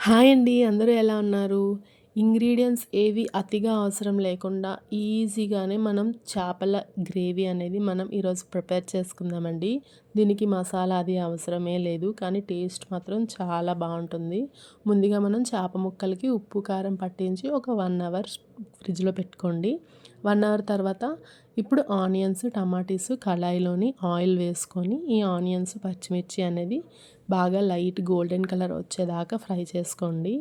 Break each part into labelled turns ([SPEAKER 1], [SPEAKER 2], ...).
[SPEAKER 1] Hi అండి. అందరూ ఎలా ఉన్నారు? ఇంగ్రీడియెంట్స్ ఏవి అతిగా అవసరం లేకుండా ఈజీగానే మనం చేపల గ్రేవీ అనేది మనం ఈరోజు ప్రిపేర్ చేసుకుందామండి. దీనికి మసాలా అది అవసరమే లేదు. కానీ టేస్ట్ మాత్రం చాలా బావుంటుంది. ముందుగా మనం చేప ముక్కలకి ఉప్పు, కారం పట్టించి ఒక 1 అవర్ ఫ్రిడ్జ్‌లో పెట్టుకోండి. 1 అవర్ తర్వాత ఇప్పుడు ఆనియన్స్, టమాటీస్ కళాయిలోని ఆయిల్ వేసుకొని ఈ ఆనియన్స్, పచ్చిమిర్చి అనేది బాగా లైట్ గోల్డెన్ కలర్ వచ్చేదాకా ఫ్రై చేసుకోండి.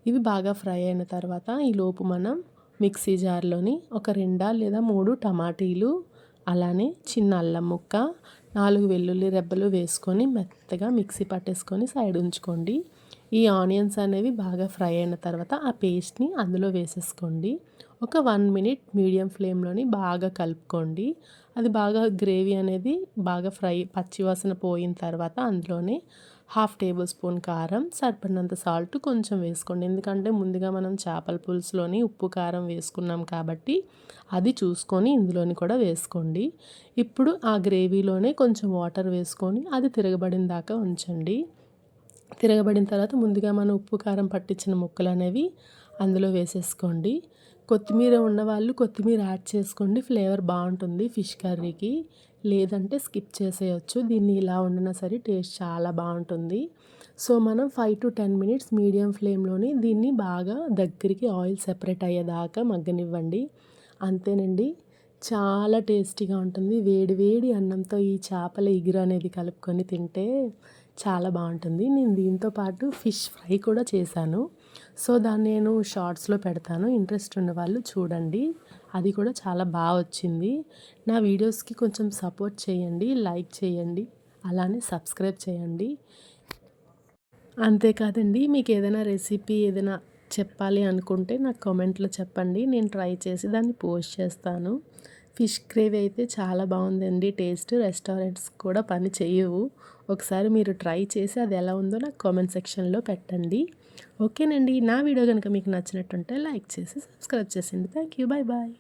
[SPEAKER 1] ఇవి బాగా ఫ్రై అయిన తర్వాత ఈలోపు మనం మిక్సీ జార్లోని ఒక 2 లేదా 3 టమాటీలు, అలానే చిన్న అల్లం ముక్క, 4 వెల్లుల్లి రెబ్బలు వేసుకొని మెత్తగా మిక్సీ పట్టేసుకొని సైడ్ ఉంచుకోండి. ఈ ఆనియన్స్ అనేవి బాగా ఫ్రై అయిన తర్వాత ఆ పేస్ట్ని అందులో వేసేసుకోండి. ఒక 1 మినిట్ మీడియం ఫ్లేమ్లోని బాగా కలుపుకోండి. అది బాగా గ్రేవీ అనేది బాగా ఫ్రై పచ్చివాసన పోయిన తర్వాత అందులోనే హాఫ్ టేబుల్ స్పూన్ కారం, సరిపడినంత సాల్ట్ కొంచెం వేసుకోండి. ఎందుకంటే ముందుగా మనం చేపల పులుసులోని ఉప్పు కారం వేసుకున్నాం కాబట్టి అది చూసుకొని ఇందులోని కూడా వేసుకోండి. ఇప్పుడు ఆ గ్రేవీలోనే కొంచెం వాటర్ వేసుకొని అది తిరగబడిన దాకా ఉంచండి. తిరగబడిన తర్వాత ముందుగా మనం ఉప్పు కారం పట్టించిన ముక్కలు అనేవి అందులో వేసేసుకోండి. కొత్తిమీర ఉన్నవాళ్ళు కొత్తిమీర యాడ్ చేసుకోండి, ఫ్లేవర్ బాగుంటుంది ఫిష్ కర్రీకి. లేదంటే స్కిప్ చేసేయచ్చు. దీన్ని ఇలా వండినా సరే టేస్ట్ చాలా బాగుంటుంది. సో మనం 5-10 మినిట్స్ మీడియం ఫ్లేమ్లోని దీన్ని బాగా దగ్గరికి ఆయిల్ సెపరేట్ అయ్యేదాకా మగ్గనివ్వండి. అంతేనండి, చాలా టేస్టీగా ఉంటుంది. వేడి వేడి అన్నంతో ఈ చేపల ఇగురు అనేది కలుపుకొని తింటే చాలా బాగుంటుంది. నేను దీంతో పాటు ఫిష్ ఫ్రై కూడా చేశాను. సో దాన్ని నేను షార్ట్స్లో పెడతాను, ఇంట్రెస్ట్ ఉన్న వాళ్ళు చూడండి. అది కూడా చాలా బాగా వచ్చింది. నా వీడియోస్కి కొంచెం సపోర్ట్ చేయండి, లైక్ చేయండి, అలానే సబ్స్క్రైబ్ చేయండి. అంతేకాదండి, మీకు ఏదైనా రెసిపీ ఏదైనా చెప్పాలి అనుకుంటే నాకు కామెంట్లో చెప్పండి. నేను ట్రై చేసి దాన్ని పోస్ట్ చేస్తాను. ఫిష్ గ్రేవీ అయితే చాలా బాగుందండి. టేస్ట్ రెస్టారెంట్స్ కూడా పని చేయవు. ఒకసారి మీరు ట్రై చేసి అది ఎలా ఉందో నాకు కామెంట్ సెక్షన్లో పెట్టండి. ఓకేనండి, నా వీడియో కనుక మీకు నచ్చినట్టుంటే లైక్ చేసి సబ్స్క్రైబ్ చేసేయండి. Thank you. Bye bye.